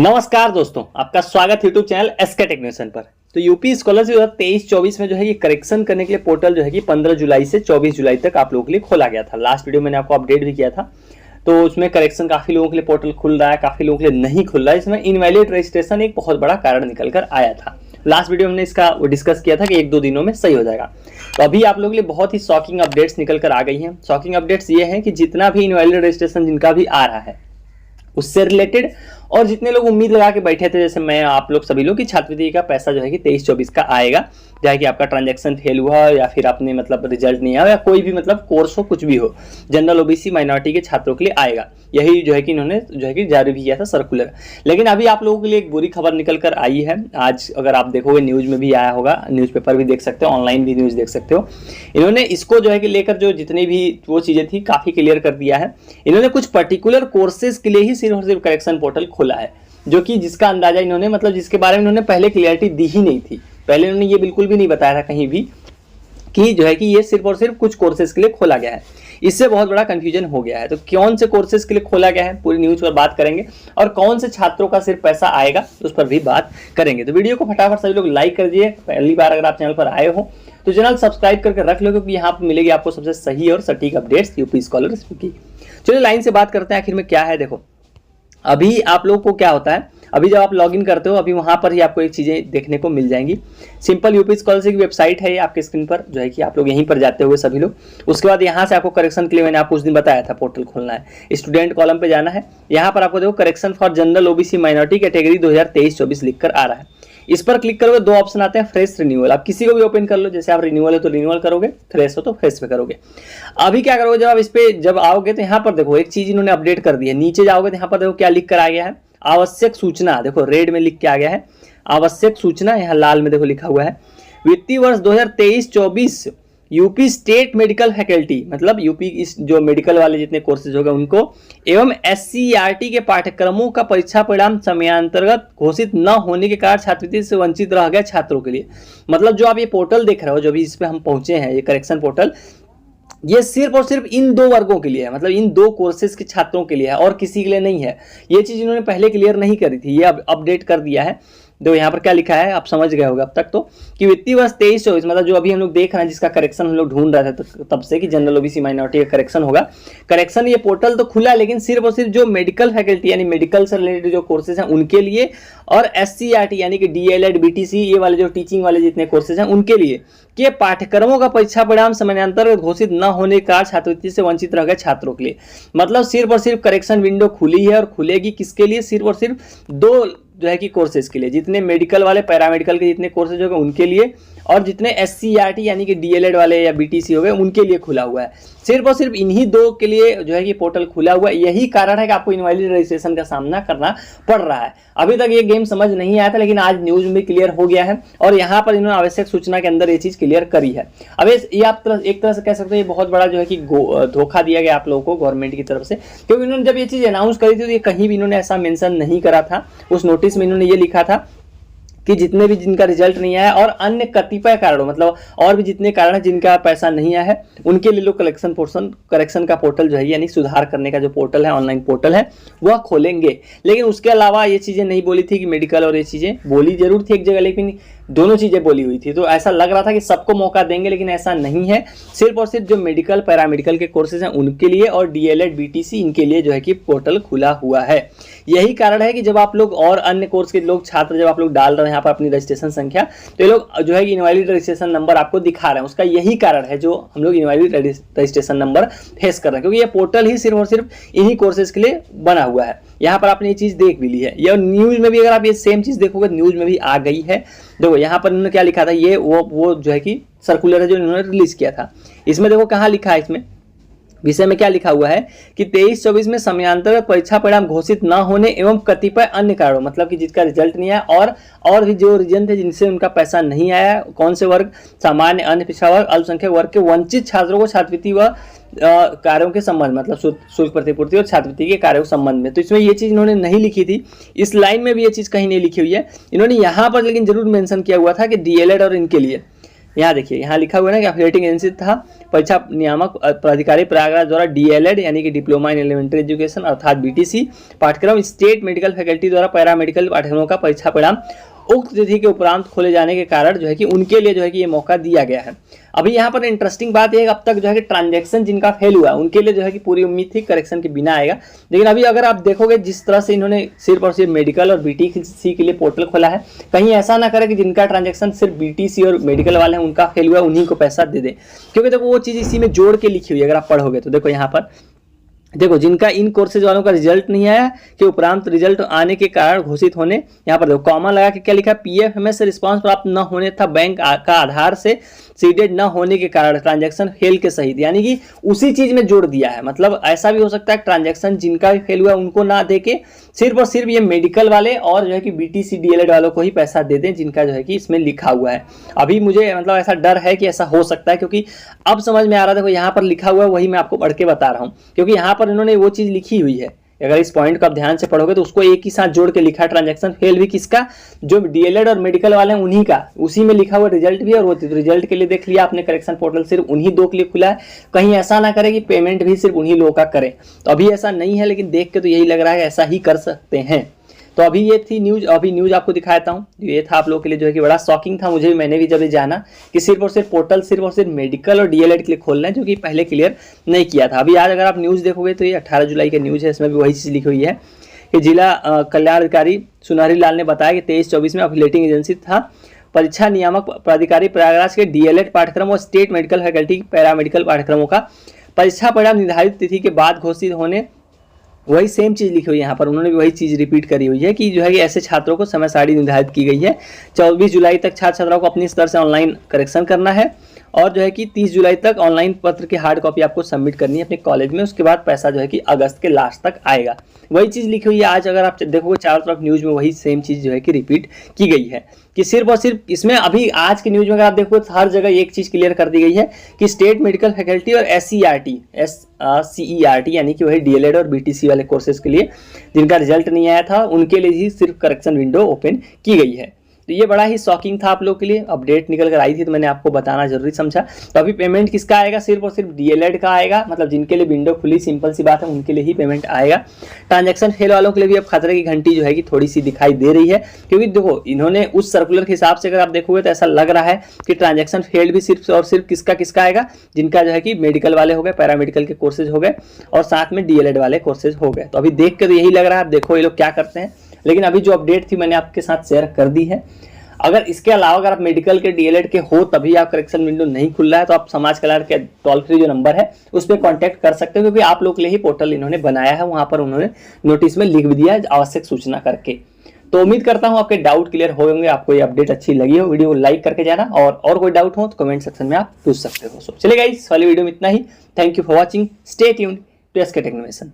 नमस्कार दोस्तों, आपका स्वागत यूट्यूब चैनल एसके टेक्नीशियन पर। तो यूपी स्कॉलरशिप 2023-24 में जो है ये करेक्शन करने के लिए पोर्टल जो है कि 15 जुलाई से 24 जुलाई तक आप लोगों के लिए खोला गया था। लास्ट वीडियो मैंने आपको अपडेट भी किया था, तो उसमें करेक्शन काफी लोगों के लिए पोर्टल खुल रहा है, काफी लोगों के लिए नहीं खुल रहा है। इसमें इनवैलिड रजिस्ट्रेशन एक बहुत बड़ा कारण निकल कर आया था। लास्ट वीडियो में हमने इसका डिस्कस किया था कि 1-2 दिनों में सही हो जाएगा। तो अभी आप लोगों के लिए बहुत ही शॉकिंग अपडेट्स निकल कर आ गई हैं। शॉकिंग अपडेट्स ये हैं कि जितना भी इनवैलिड रजिस्ट्रेशन जिनका भी आ रहा है उससे रिलेटेड, और जितने लोग उम्मीद लगा के बैठे थे, जैसे मैं, आप लोग सभी लोग, कि छात्रवृत्ति का पैसा जो है कि 23-24 का आएगा, चाहे कि आपका ट्रांजैक्शन फेल हुआ या फिर आपने मतलब रिजल्ट नहीं आया या कोई भी मतलब कोर्स हो, कुछ भी हो, जनरल ओबीसी माइनॉरिटी के छात्रों के लिए आएगा। यही जो है कि इन्होंने जो है कि जारी भी किया था सर्कुलर। लेकिन अभी आप लोगों के लिए एक बुरी खबर निकल कर आई है। आज अगर आप देखोगे न्यूज में भी आया होगा, न्यूज़पेपर भी देख सकते हो, ऑनलाइन भी न्यूज़ देख सकते हो। इन्होंने इसको जो है कि लेकर जो जितनी भी वो चीज़ें थी काफ़ी क्लियर कर दिया है। इन्होंने कुछ पर्टिकुलर कोर्सेज के लिए ही सिर्फ और सिर्फ करेक्शन पोर्टल खोला है, जो कि जिसका अंदाजा इन्होंने मतलब जिसके बारे में इन्होंने पहले क्लियरिटी दी ही नहीं थी। पहले इन्होंने ये बिल्कुल भी नहीं बताया था कहीं भी कि जो है कि ये सिर्फ और सिर्फ कुछ कोर्सेज के लिए खोला गया है। इससे बहुत बड़ा कंफ्यूजन हो गया है। तो कौन से कोर्सेज के लिए खोला गया है पूरी न्यूज पर बात करेंगे, और कौन से छात्रों का सिर्फ पैसा आएगा उस पर भी बात करेंगे। तो वीडियो को फटाफट सभी लोग लाइक कर दीजिए। पहली बार अगर आप चैनल पर आए हो तो चैनल सब्सक्राइब करके रख लो, क्योंकि यहाँ पर मिलेगी आपको सबसे सही और सटीक अपडेट्स यूपी स्कॉलरशिप की। चलिए लाइन से बात करते हैं आखिर में क्या है। देखो, अभी आप लोग को क्या होता है, अभी जब आप लॉगिन करते हो, अभी वहां पर ही आपको एक चीजें देखने को मिल जाएंगी। सिंपल यूपी स्कॉलरशिप की वेबसाइट है ये आपके स्क्रीन पर, जो है कि आप लोग यहीं पर जाते हुए सभी लोग। उसके बाद यहाँ से आपको करेक्शन के लिए मैंने आपको उस दिन बताया था पोर्टल खोलना है। स्टूडेंट कॉलम पे जाना है, यहाँ पर आपको देखो correction for general OBC minority category 2023-24 लिखकर आ रहा है। इस पर क्लिक करोगे, 2 ऑप्शन आते हैं, फ्रेश, रिन्यूअल। आप किसी को भी ओपन कर लो, जैसे आप रिन्यूअल है तो रिन्यूअल करोगे, फ्रेश हो तो फ्रेश पे करोगे। अभी क्या करोगे, जब आप इस पे जब आओगे तो यहाँ पर देखो एक चीज इन्होंने अपडेट कर दी है। नीचे जाओगे तो यहाँ पर देखो क्या लिख कर आ गया है, आवश्यक सूचना। देखो रेड में लिख के आ गया है आवश्यक सूचना, यहाँ लाल में देखो लिखा हुआ है वित्तीय वर्ष 2023-24 यूपी स्टेट मेडिकल फैकल्टी, मतलब यूपी इस जो मेडिकल वाले जितने कोर्सेज हो गए उनको, एवं SCERT के पाठ्यक्रमों का परीक्षा परिणाम समयांतर्गत घोषित न होने के कारण छात्रवृत्ति से वंचित रह गए छात्रों के लिए। मतलब जो आप ये पोर्टल देख रहे हो, जो भी इस पे हम पहुंचे हैं, ये करेक्शन पोर्टल, ये सिर्फ और सिर्फ इन 2 वर्गों के लिए है, मतलब इन 2 कोर्सेज के छात्रों के लिए है और किसी के लिए नहीं है। ये चीज इन्होंने पहले क्लियर नहीं करी थी, ये अब अपडेट कर दिया है। देखो यहाँ पर क्या लिखा है, आप समझ गए होगा अब तक तो, कि वित्तीय वर्ष 23-24, मतलब जो अभी हम लोग देख रहे हैं, जिसका करेक्शन हम लोग ढूंढ रहे थे तो तब से, कि जनरल ओबीसी माइनॉरिटी का करेक्शन होगा। करेक्शन ये पोर्टल तो खुला, लेकिन सिर्फ और सिर्फ जो मेडिकल फैकल्टी यानी मेडिकल से रिलेटेड जो कोर्सेज हैं उनके लिए, और SCERT यानी कि DLED BTC ये वाले जो टीचिंग वाले जितने कोर्सेज हैं उनके लिए, कि पाठ्यक्रमों का परीक्षा परिणाम समयांतर्गत घोषित न होने के कारण छात्रवृत्ति से वंचित रह गए छात्रों के लिए। मतलब सिर्फ और सिर्फ करेक्शन विंडो खुली है, और खुलेगी किसके लिए, सिर्फ और सिर्फ 2 जो है कि कोर्सेज के लिए, जितने मेडिकल वाले पैरामेडिकल के जितने कोर्सेज हो गए उनके लिए, और जितने SCERT यानी कि DLED वाले या BTC हो गए उनके लिए खुला हुआ है। सिर्फ और सिर्फ इन्हीं 2 के लिए जो है कि पोर्टल खुला हुआ है। यही कारण है कि आपको इनवैलिड रजिस्ट्रेशन का सामना करना पड़ रहा है। अभी तक ये गेम समझ नहीं आया था, लेकिन आज न्यूज में क्लियर हो गया है, और यहाँ पर इन्होंने आवश्यक सूचना के अंदर ये चीज क्लियर करी है। अब ये आप एक तरह से कह सकते हो ये बहुत बड़ा जो है कि धोखा दिया गया आप लोगों को गवर्नमेंट की तरफ से, क्योंकि इन्होंने जब ये चीज अनाउंस करी थी तो ये कहीं भी इन्होंने ऐसा मेंशन नहीं करा था। उस नोटिस में इन्होंने ये लिखा था कि जितने भी जिनका रिजल्ट नहीं आया और अन्य कतिपय कारणों, मतलब और भी जितने कारण है जिनका पैसा नहीं आया है, उनके लिए लोग करेक्शन का पोर्टल जो है यानी सुधार करने का जो पोर्टल है, ऑनलाइन पोर्टल है, वह खोलेंगे। लेकिन उसके अलावा ये चीजें नहीं बोली थी कि मेडिकल, और ये चीजें बोली जरूर थी एक जगह, लेकिन दोनों चीजें बोली हुई थी। तो ऐसा लग रहा था कि सबको मौका देंगे, लेकिन ऐसा नहीं है। सिर्फ और सिर्फ जो मेडिकल पैरामेडिकल के कोर्सेज हैं उनके लिए, और DLED BTC इनके लिए जो है कि पोर्टल खुला हुआ है। यही कारण है कि जब आप लोग और अन्य कोर्स के लोग छात्र जब आप लोग डाल रहे हैं यहाँ पर अपनी रजिस्ट्रेशन संख्या, तो ये लोग जो है कि इनवैलिड रजिस्ट्रेशन नंबर आपको दिखा रहे हैं। उसका यही कारण है जो हम लोग इनवैलिड रजिस्ट्रेशन नंबर फेस कर रहे हैं, क्योंकि ये पोर्टल ही सिर्फ और सिर्फ इन्हीं कोर्सेज के लिए बना हुआ है। यहाँ पर आपने ये चीज देख भी ली है, ये न्यूज में भी अगर आप ये सेम चीज देखोगे न्यूज में भी आ गई है। देखो यहाँ पर इन्होंने क्या लिखा था, ये वो जो है कि सर्कुलर है जो इन्होंने रिलीज किया था। इसमें देखो कहाँ लिखा है, इसमें विषय में क्या लिखा हुआ है कि 23-24 में समयांतर्गत परीक्षा परिणाम घोषित न होने एवं कतिपय अन्य कारणों, मतलब कि जिसका रिजल्ट नहीं आया और भी जो रीजन थे जिनसे उनका पैसा नहीं आया, कौन से वर्ग, सामान्य, अन्य पिछड़ा वर्ग, अल्पसंख्यक वर्ग के वंचित छात्रों को छात्रवृत्ति व कार्यों के संबंध, मतलब शुल्क प्रतिपूर्ति और छात्रवृत्ति के कार्यों के संबंध में। तो इसमें ये चीज इन्होंने नहीं लिखी थी, इस लाइन में भी ये चीज कहीं नहीं लिखी हुई है। इन्होंने यहाँ पर लेकिन जरूर मेंशन किया हुआ था कि DLED और इनके लिए, यहाँ देखिए यहाँ लिखा हुआ है ना कि अफिलिएटिंग एजेंसी था परीक्षा नियामक प्राधिकारी प्रयागराज द्वारा डीएलएड यानी कि डिप्लोमा इन एलिमेंट्री एजुकेशन अर्थात बीटीसी पाठ्यक्रम स्टेट मेडिकल फैकल्टी द्वारा पैरामेडिकल पाठ्यक्रमों का परीक्षा परिणाम उक्त तिथि के उपरांत खोले जाने के कारण जो है कि उनके लिए जो है कि ये मौका दिया गया है। अभी यहाँ पर इंटरेस्टिंग बात यह है कि अब तक जो है कि ट्रांजैक्शन जिनका फेल हुआ उनके लिए जो है कि पूरी उम्मीद थी करेक्शन के बिना आएगा, लेकिन अभी अगर आप देखोगे जिस तरह से इन्होंने सिर्फ और सिर्फ मेडिकल और बीटीसी के लिए पोर्टल खोला है, कहीं ऐसा ना करे कि जिनका ट्रांजैक्शन सिर्फ बीटीसी और मेडिकल वाले हैं उनका फेल हुआ उन्हीं को पैसा दे दे, क्योंकि देखो वो चीज़ इसी में जोड़ के लिखी हुई है। अगर आप पढ़ोगे तो देखो यहाँ पर देखो जिनका इन कोर्सेज वालों का रिजल्ट नहीं आया कि उपरांत रिजल्ट आने के कारण घोषित होने, यहाँ पर देखो कॉमा लगा के क्या लिखा, पीएफएमएस से रिस्पांस प्राप्त न होने तथा बैंक का आधार से सीडेड न होने के कारण ट्रांजैक्शन फेल के सहित, यानी कि उसी चीज में जोड़ दिया है। मतलब ऐसा भी हो सकता है ट्रांजैक्शन जिनका भी फेल हुआ उनको ना दे के सिर्फ और सिर्फ ये मेडिकल वाले और जो है कि बीटीसी डीएलएड वालों को ही पैसा दे दें जिनका जो है कि इसमें लिखा हुआ है। अभी मुझे मतलब ऐसा डर है कि ऐसा हो सकता है, क्योंकि अब समझ में आ रहा था यहाँ पर लिखा हुआ है वही मैं आपको पढ़ के बता रहा हूँ, क्योंकि यहाँ पर इन्होंने वो चीज लिखी हुई है। अगर इस पॉइंट को आप ध्यान से पढ़ोगे तो उसको एक ही साथ जोड़ के लिखा है, ट्रांजैक्शन फेल भी किसका, जो डीएलएड और मेडिकल वाले हैं उन्हीं का, उसी में लिखा हुआ रिजल्ट भी, और वो रिजल्ट के लिए देख लिया आपने करेक्शन पोर्टल सिर्फ उन्हीं दो के लिए खुला है। कहीं ऐसा ना करे कि पेमेंट भी सिर्फ उन्हीं लोगों का करे, तो अभी ऐसा नहीं है, लेकिन देख के तो यही लग रहा है ऐसा ही कर सकते हैं। तो अभी ये थी न्यूज, अभी न्यूज आपको दिखाता हूँ। ये था आप लोगों के लिए जो है कि बड़ा शॉकिंग था मुझे भी, मैंने भी जब ये जाना कि सिर्फ और सिर्फ पोर्टल सिर्फ और सिर्फ मेडिकल और डीएलएड के लिए खोलना है, जो कि पहले क्लियर नहीं किया था। अभी आज अगर आप न्यूज़ देखोगे तो ये 18 जुलाई का न्यूज़ है, इसमें भी वही चीज़ लिखी हुई है कि जिला कल्याण अधिकारी सुनारी लाल ने बताया कि 23-24 में अफिलेटिंग एजेंसी था परीक्षा नियामक प्राधिकारी प्रयागराज के डीएलएड पाठ्यक्रम और स्टेट मेडिकल फैकल्टी पैरामेडिकल पाठ्यक्रमों का परीक्षा परिणाम निर्धारित तिथि के बाद घोषित होने, वही सेम चीज़ लिखी हुई है यहाँ पर, उन्होंने भी वही चीज़ रिपीट करी हुई है कि जो है कि ऐसे छात्रों को समय सारणी निर्धारित की गई है। 24 जुलाई तक छात्र छात्राओं को अपनी स्तर से ऑनलाइन करेक्शन करना है और जो है कि 30 जुलाई तक ऑनलाइन पत्र की हार्ड कॉपी आपको सबमिट करनी है अपने कॉलेज में। उसके बाद पैसा जो है कि अगस्त के लास्ट तक आएगा। वही चीज़ लिखी हुई है आज, अगर आप देखोगे चारों तरफ न्यूज़ में वही सेम चीज़ जो है कि रिपीट की गई है कि सिर्फ और सिर्फ इसमें अभी आज की न्यूज़ में अगर आप देखोगे तो हर जगह एक चीज़ क्लियर कर दी गई है कि स्टेट मेडिकल फैकल्टी और SCERT यानी कि वही डीएलएड और बीटीसी वाले कोर्सेज के लिए जिनका रिजल्ट नहीं आया था उनके लिए ही सिर्फ करेक्शन विंडो ओपन की गई है। तो ये बड़ा ही शॉकिंग था आप लोगों के लिए, अपडेट निकल कर आई थी तो मैंने आपको बताना जरूरी समझा। तो अभी पेमेंट किसका आएगा, सिर्फ और सिर्फ डीएलएड का आएगा, मतलब जिनके लिए विंडो खुली, सिंपल सी बात है, उनके लिए ही पेमेंट आएगा। ट्रांजैक्शन फेल वालों के लिए भी अब खतरे की घंटी जो है कि थोड़ी सी दिखाई दे रही है, क्योंकि देखो इन्होंने उस सर्कुलर के हिसाब से अगर आप देखोगे तो ऐसा लग रहा है कि ट्रांजैक्शन फेल भी सिर्फ और सिर्फ किसका आएगा, जिनका जो है कि मेडिकल वाले हो गए, पैरामेडिकल के कोर्सेज हो गए और साथ में डीएलएड वाले कोर्सेज हो गए। तो अभी देख के तो यही लग रहा है, आप देखो ये लोग क्या करते हैं। लेकिन अभी जो अपडेट थी मैंने आपके साथ शेयर कर दी है। अगर इसके अलावा अगर आप मेडिकल के डीएलएड के हो तभी आप करेक्शन विंडो नहीं खुल रहा है तो आप समाज कल्याण के टोल फ्री जो नंबर है उस पर कॉन्टैक्ट कर सकते हो, क्योंकि आप लोग के लिए ही पोर्टल इन्होंने बनाया है, वहां पर उन्होंने नोटिस में लिख भी दिया है आवश्यक सूचना करके। तो उम्मीद करता हूं आपके डाउट क्लियर हो होंगे, आपको ये अपडेट अच्छी लगी हो। वीडियो को लाइक करके जाना और कोई डाउट हो तो कमेंट सेक्शन में आप पूछ सकते हो। चलिए गाइस, वाली वीडियो में इतना ही। Thank you for watching, stay tuned to SK टेक्नोमेशन।